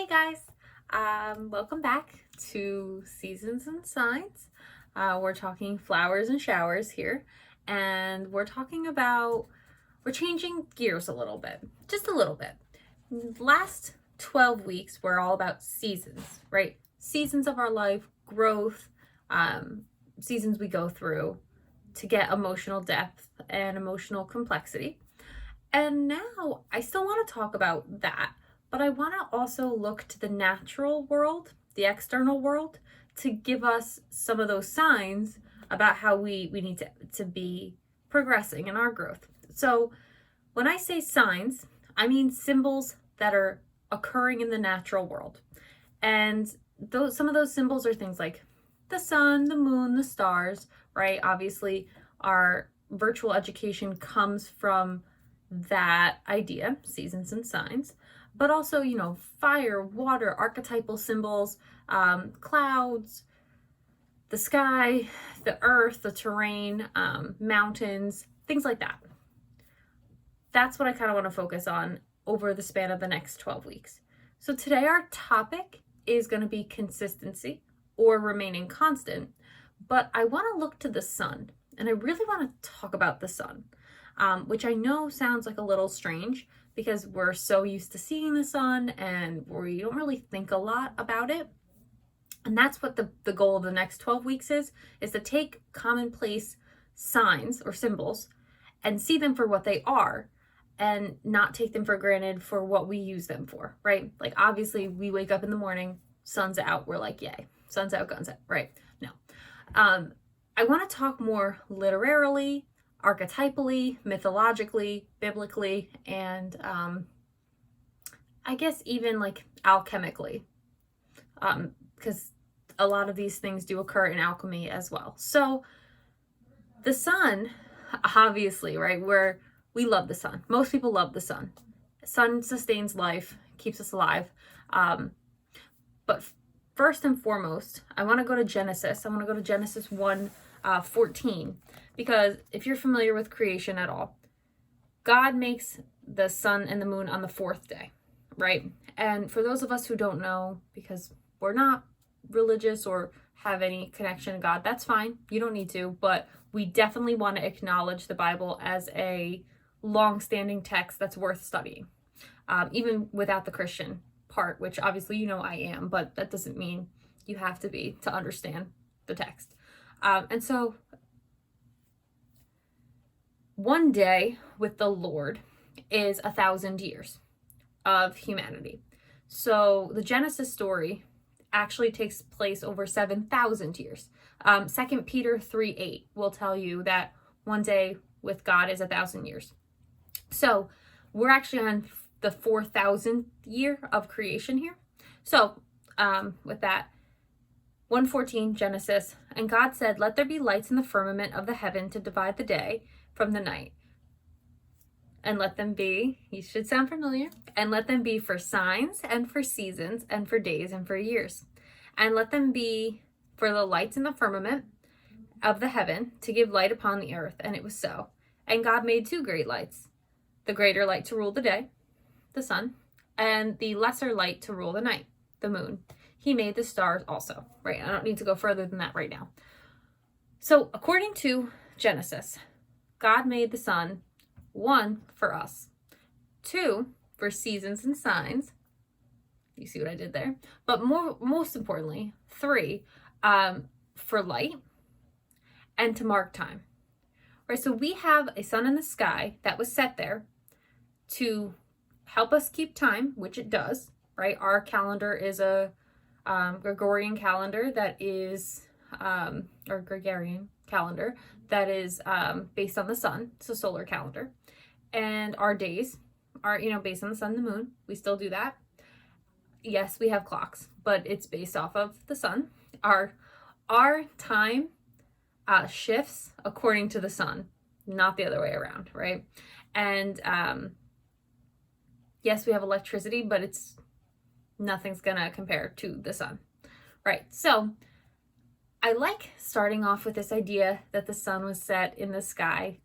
guys, welcome back to Seasons and Signs. We're talking flowers and showers here, and we're changing gears a little bit, just a little bit. Last 12 weeks were all about seasons, right? Seasons of our life, growth, seasons we go through to get emotional depth and emotional complexity. And now I still want to talk about that, but I want to also look to the natural world, the external world, to give us some of those signs about how we need to be progressing in our growth. So when I say signs, I mean symbols that are occurring in the natural world. And some of those symbols are things like the sun, the moon, the stars, right? Obviously, our virtual education comes from that idea, seasons and signs, but also, fire, water, archetypal symbols, clouds, the sky, the earth, the terrain, mountains, things like that. That's what I kind of want to focus on over the span of the next 12 weeks. So today our topic is going to be consistency or remaining constant, but I want to look to the sun, and I really want to talk about the sun. Which I know sounds like a little strange because we're so used to seeing the sun and we don't really think a lot about it. And that's what the goal of the next 12 weeks is to take commonplace signs or symbols and see them for what they are and not take them for granted for what we use them for, right? Like obviously we wake up in the morning, sun's out, we're like, yay, sun's out, guns out, right? No. I want to talk more literarily, archetypally, mythologically, biblically, and I guess even like alchemically, because a lot of these things do occur in alchemy as well. So the sun, obviously, right, where we love the sun. Most people love the sun. Sun sustains life, keeps us alive. But first and foremost, I want to go to Genesis. I want to go to Genesis 1:14. Because if you're familiar with creation at all, God makes the sun and the moon on the fourth day, right? And for those of us who don't know, because we're not religious or have any connection to God, that's fine. You don't need to, but we definitely want to acknowledge the Bible as a long-standing text that's worth studying, even without the Christian part, which obviously I am, but that doesn't mean you have to be to understand the text. And so one day with the Lord is 1,000 years of humanity. So the Genesis story actually takes place over 7,000 years. 2 Peter 3:8 will tell you that one day with God is 1,000 years. So we're actually on the 4,000th year of creation here. So with that, 1:14 Genesis, and God said, "Let there be lights in the firmament of the heaven to divide the day from the night. And let them be," you should sound familiar, "and let them be for signs and for seasons and for days and for years. And let them be for the lights in the firmament of the heaven to give light upon the earth." And it was so. And God made two great lights, the greater light to rule the day, the sun, and the lesser light to rule the night, the moon. He made the stars also, right? I don't need to go further than that right now. So according to Genesis, God made the sun, one, for us, two, for seasons and signs. You see what I did there? But most importantly, three, for light and to mark time. Right, so we have a sun in the sky that was set there to help us keep time, which it does, right? Our calendar is a Gregorian calendar that is, or Gregorian calendar that is based on the sun. It's a solar calendar. And our days are, based on the sun and the moon. We still do that. Yes, we have clocks, but it's based off of the sun. Our time shifts according to the sun, not the other way around, right? And yes, we have electricity, but nothing's gonna compare to the sun, right? So I like starting off with this idea that the sun was set in the sky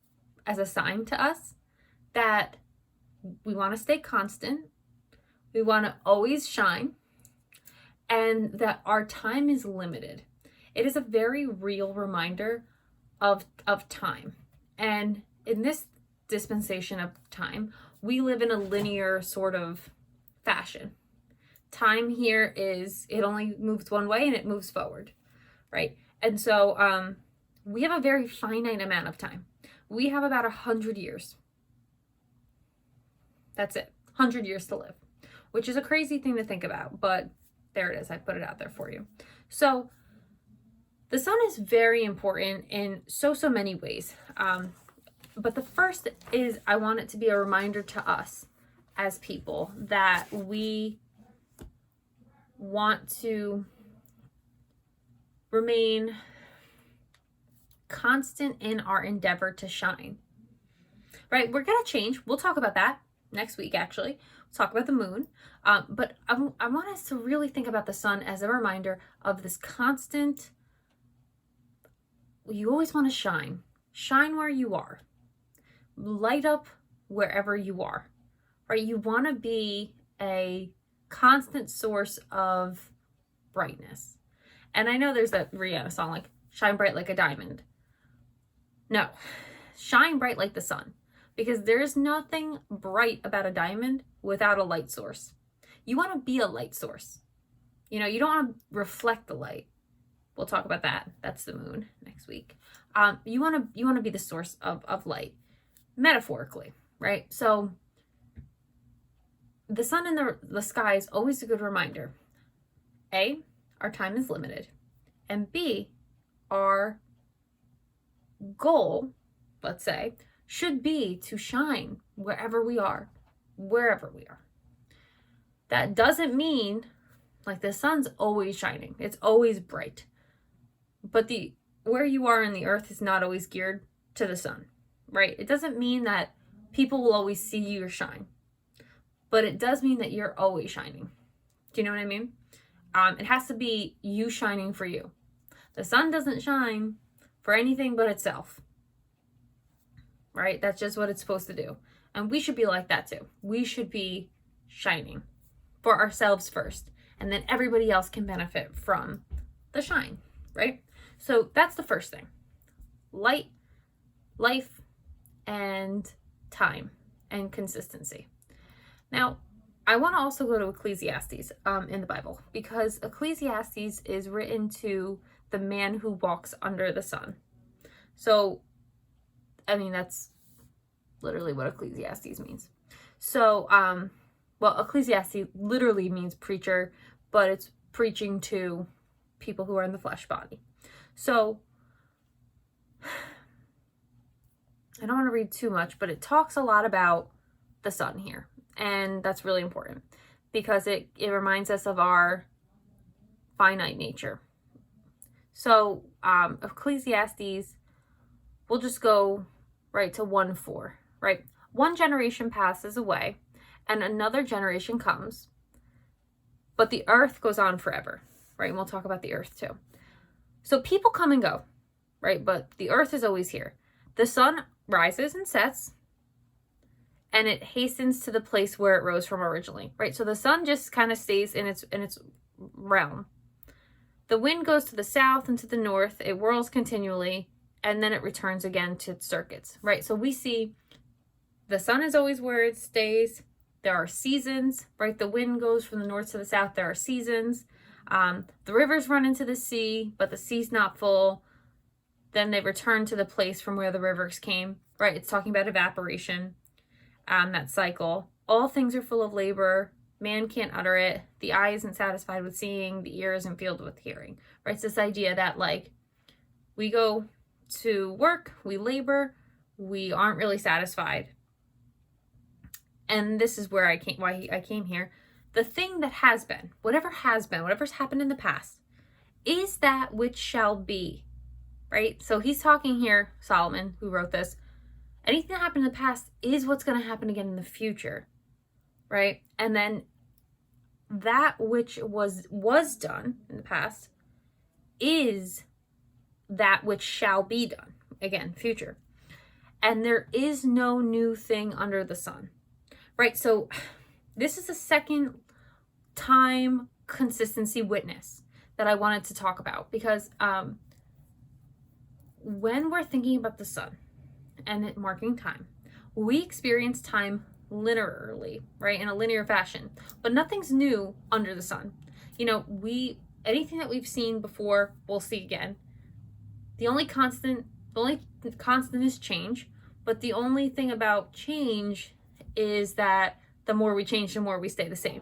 as a sign to us that we want to stay constant. We want to always shine, and that our time is limited. It is a very real reminder of time. And in this dispensation of time, we live in a linear sort of fashion. Time here it only moves one way and it moves forward, right? And so we have a very finite amount of time. We have about 100 years. That's it. 100 years to live, which is a crazy thing to think about, but there it is. I put it out there for you. So the sun is very important in so many ways. But the first is I want it to be a reminder to us as people that we want to remain constant in our endeavor to shine, right? We're going to change. We'll talk about that next week, actually. We'll talk about the moon. But I want us to really think about the sun as a reminder of this constant, you always want to shine. Shine where you are. Light up wherever you are, right? You want to be a constant source of brightness. And I know there's that Rihanna song, like, shine bright like a diamond. No, shine bright like the sun, because there's nothing bright about a diamond without a light source. You want to be a light source. You know, you don't want to reflect the light. We'll talk about that. That's the moon next week. You want to be the source of light, metaphorically, right? So the sun in the sky is always a good reminder. A, our time is limited. And B, our goal, let's say, should be to shine wherever we are. That doesn't mean like the sun's always shining. It's always bright. But where you are in the earth is not always geared to the sun, right? It doesn't mean that people will always see your shine, but it does mean that you're always shining. Do you know what I mean? It has to be you shining for you. The sun doesn't shine for anything but itself, right? That's just what it's supposed to do. And we should be like that too. We should be shining for ourselves first, and then everybody else can benefit from the shine, right? So that's the first thing. Light, life, and time, and consistency. Now, I want to also go to Ecclesiastes in the Bible, because Ecclesiastes is written to the man who walks under the sun. So, I mean, that's literally what Ecclesiastes means. So, well, Ecclesiastes literally means preacher, but it's preaching to people who are in the flesh body. So, I don't want to read too much, but it talks a lot about the sun here. And that's really important because it reminds us of our finite nature. So, Ecclesiastes, we'll just go right to 1:4, right? One generation passes away and another generation comes, but the earth goes on forever, right? And we'll talk about the earth too. So people come and go, right? But the earth is always here. The sun rises and sets, and it hastens to the place where it rose from originally, right? So the sun just kind of stays in its realm. The wind goes to the south and to the north. It whirls continually, and then it returns again to its circuits, right? So we see the sun is always where it stays. There are seasons, right? The wind goes from the north to the south. There are seasons. The rivers run into the sea, but the sea's not full. Then they return to the place from where the rivers came, right? It's talking about evaporation, that cycle. All things are full of labor. Man can't utter it. The eye isn't satisfied with seeing. The ear isn't filled with hearing, right? It's this idea that, like, we go to work, we labor, we aren't really satisfied. And this is where why I came here. The thing that has been, whatever's happened in the past, is that which shall be, right? So he's talking here, Solomon, who wrote this, anything that happened in the past is what's going to happen again in the future, right? And then that which was done in the past is that which shall be done, again, future. And there is no new thing under the sun, right? So this is the second time consistency witness that I wanted to talk about, because when we're thinking about the sun and it marking time, we experience time linearly, right? In a linear fashion, but nothing's new under the sun. You know, anything that we've seen before, we'll see again. The only constant is change, but the only thing about change is that the more we change, the more we stay the same,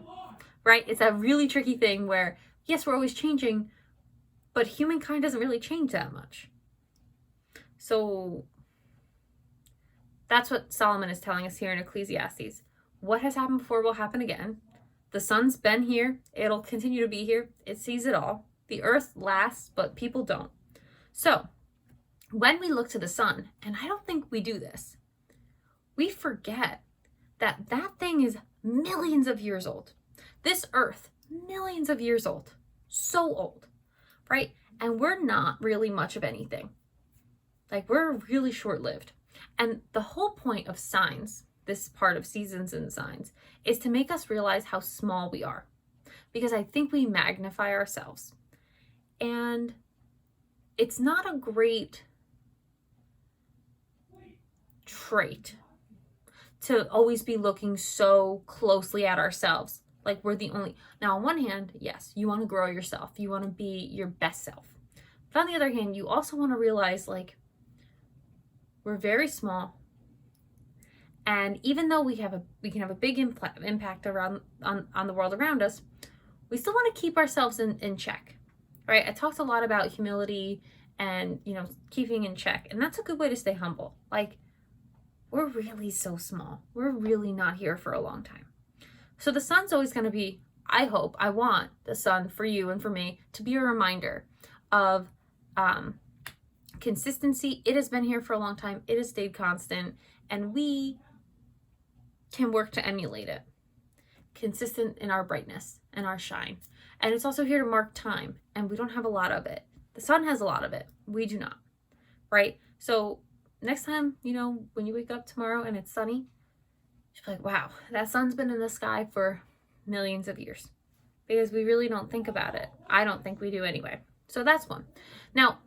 right? It's a really tricky thing where, yes, we're always changing, but humankind doesn't really change that much. So that's what Solomon is telling us here in Ecclesiastes. What has happened before will happen again. The sun's been here. It'll continue to be here. It sees it all. The earth lasts, but people don't. So when we look to the sun, and I don't think we do this, we forget that that thing is millions of years old. This earth, millions of years old. So old, right? And we're not really much of anything. Like, we're really short-lived. And the whole point of signs, this part of seasons and signs, is to make us realize how small we are. Because I think we magnify ourselves. And it's not a great trait to always be looking so closely at ourselves. Like, we're the only... Now, on one hand, yes, you want to grow yourself. You want to be your best self. But on the other hand, you also want to realize, like, we're very small. And even though we can have a big impact around on the world around us, we still want to keep ourselves in check, right? I talked a lot about humility and, you know, keeping in check. And that's a good way to stay humble. Like, we're really so small. We're really not here for a long time. So the sun's always going to be, I want the sun for you and for me to be a reminder of consistency. It has been here for a long time. It has stayed constant, and we can work to emulate it. Consistent in our brightness and our shine. And it's also here to mark time, and we don't have a lot of it. The sun has a lot of it. We do not, right? So next time, you know, when you wake up tomorrow and it's sunny, you're like, wow, that sun's been in the sky for millions of years. Because we really don't think about it. I don't think we do anyway. So that's one. Now,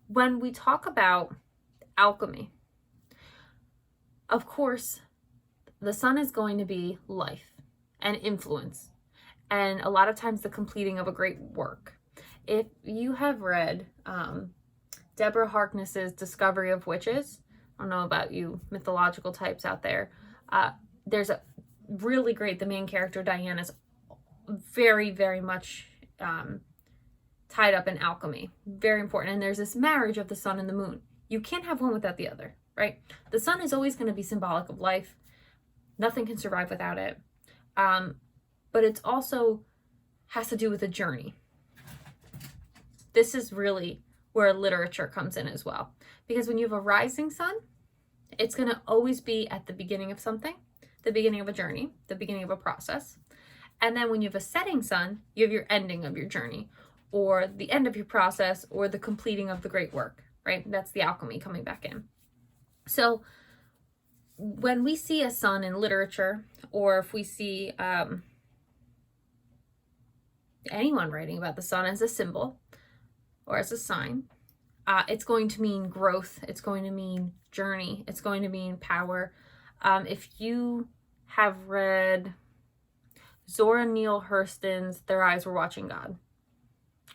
when we talk about alchemy, of course, the sun is going to be life and influence, and a lot of times the completing of a great work. If you have read Deborah Harkness's Discovery of Witches, I don't know about you mythological types out there, there's a really great, the main character, Diana's very, very much tied up in alchemy. Very important. And there's this marriage of the sun and the moon. You can't have one without the other, right? The sun is always going to be symbolic of life. Nothing can survive without it. But it's also has to do with a journey. This is really where literature comes in as well. Because when you have a rising sun, it's going to always be at the beginning of something, the beginning of a journey, the beginning of a process. And then when you have a setting sun, you have your ending of your journey, or the end of your process, or the completing of the great work, right? That's the alchemy coming back in. So when we see a sun in literature, or if we see anyone writing about the sun as a symbol or as a sign, it's going to mean growth. It's going to mean journey. It's going to mean power. If you have read Zora Neale Hurston's Their Eyes Were Watching God,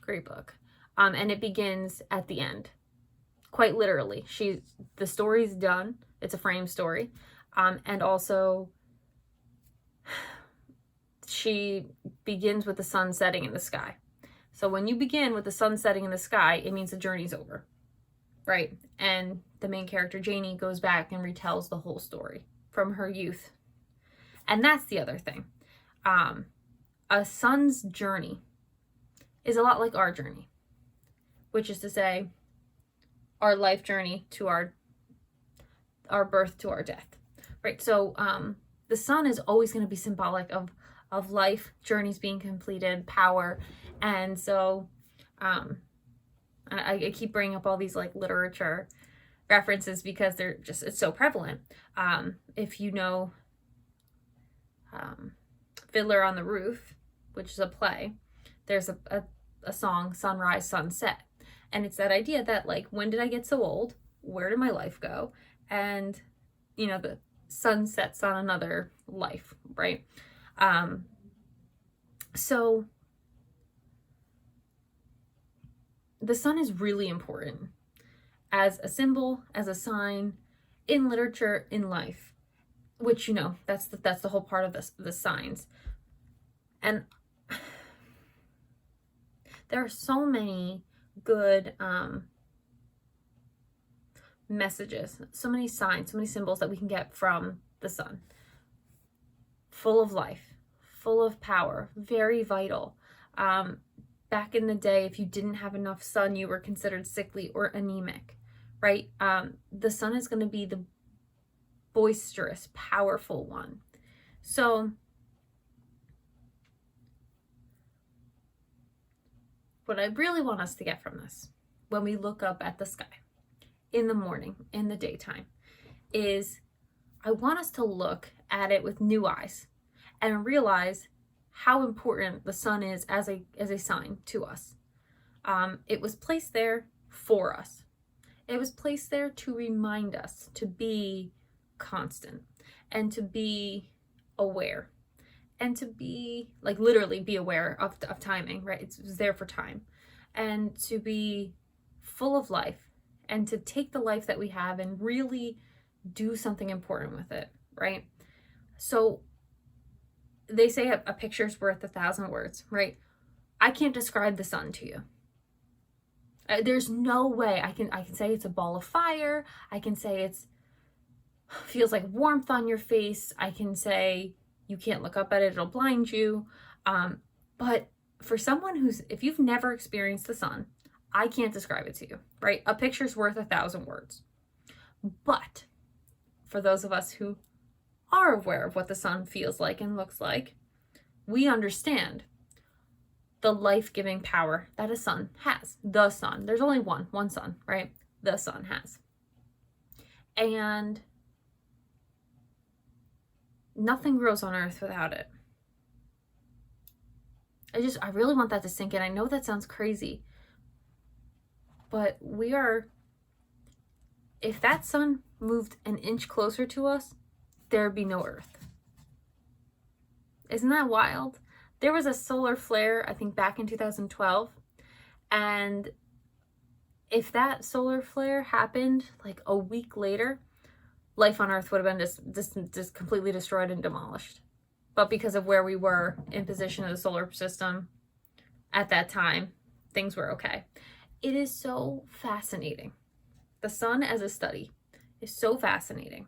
great book. And it begins at the end. Quite literally. The story's done. It's a frame story. And also, she begins with the sun setting in the sky. So when you begin with the sun setting in the sky, it means the journey's over, right? And the main character, Janie, goes back and retells the whole story from her youth. And that's the other thing. A sun's journey is a lot like our journey, which is to say, our life journey to our birth to our death, right? So the sun is always going to be symbolic of life, journeys being completed, power. And so I keep bringing up all these like literature references because they're just, it's so prevalent. If you know Fiddler on the Roof, which is a play, there's a song, Sunrise, Sunset. And it's that idea that, like, when did I get so old? Where did my life go? And, you know, the sun sets on another life, right? So the sun is really important as a symbol, as a sign, in literature, in life, which, you know, that's the whole part of the signs. And there are so many good messages, so many signs, so many symbols that we can get from the sun. Full of life, full of power, very vital. Back in the day, if you didn't have enough sun, you were considered sickly or anemic, right? The sun is going to be the boisterous, powerful one. So what I really want us to get from this, when we look up at the sky in the morning, in the daytime, is I want us to look at it with new eyes and realize how important the sun is as a sign to us. It was placed there for us. It was placed there to remind us to be constant and to be aware and to be, like, literally be aware of timing, right? It was there for time, and to be full of life and to take the life that we have and really do something important with it, right? So they say a picture's worth 1,000 words, right? I can't describe the sun to you. There's no way I can say it's a ball of fire. I can say it's feels like warmth on your face. I can say you can't look up at it, it'll blind you. But for someone if you've never experienced the sun, I can't describe it to you, right? A picture's worth 1,000 words. But for those of us who are aware of what the sun feels like and looks like, we understand the life-giving power that a sun has. The sun. There's only one sun, right? The sun has. And nothing grows on earth without it. I really want that to sink in. I know that sounds crazy, but if that sun moved an inch closer to us, there'd be no earth. Isn't that wild? There was a solar flare, I think back in 2012, and if that solar flare happened like a week later, life on Earth would have been just completely destroyed and demolished. But because of where we were in position of the solar system at that time, things were okay. It is so fascinating. The sun as a study is so fascinating.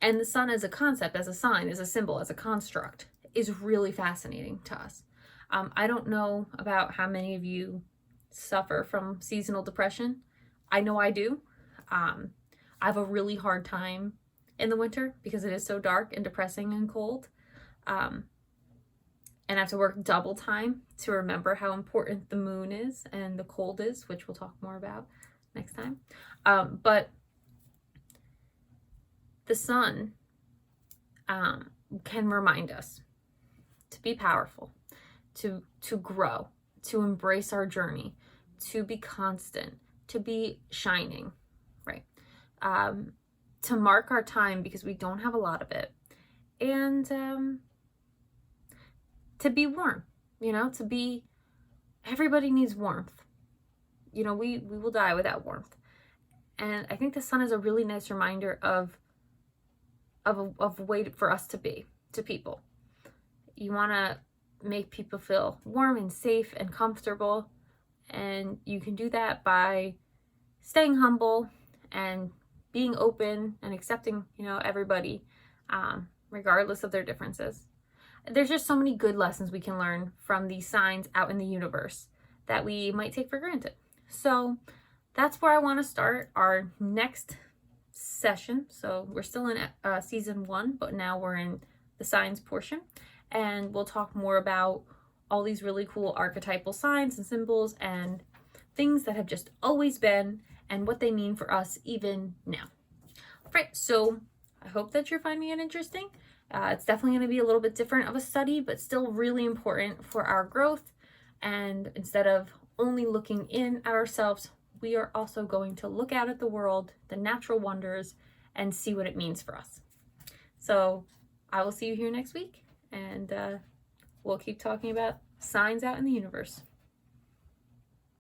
And the sun as a concept, as a sign, as a symbol, as a construct is really fascinating to us. I don't know about how many of you suffer from seasonal depression. I know I do. I have a really hard time in the winter because it is so dark and depressing and cold. And I have to work double time to remember how important the moon is and the cold is, which we'll talk more about next time. But the sun can remind us to be powerful, to grow, to embrace our journey, to be constant, to be shining, right? To mark our time because we don't have a lot of it, and to be warm, everybody needs warmth. We will die without warmth. And I think the sun is a really nice reminder of a way for us to be to people. You want to make people feel warm and safe and comfortable, and you can do that by staying humble and being open and accepting, everybody, regardless of their differences. There's just so many good lessons we can learn from these signs out in the universe that we might take for granted. So that's where I want to start our next session. So we're still in season 1, but now we're in the signs portion, and we'll talk more about all these really cool archetypal signs and symbols and things that have just always been and what they mean for us even now. Right, so I hope that you're finding it interesting. It's definitely going to be a little bit different of a study, but still really important for our growth. And instead of only looking in at ourselves, we are also going to look out at the world, the natural wonders, and see what it means for us. So I will see you here next week, and we'll keep talking about signs out in the universe.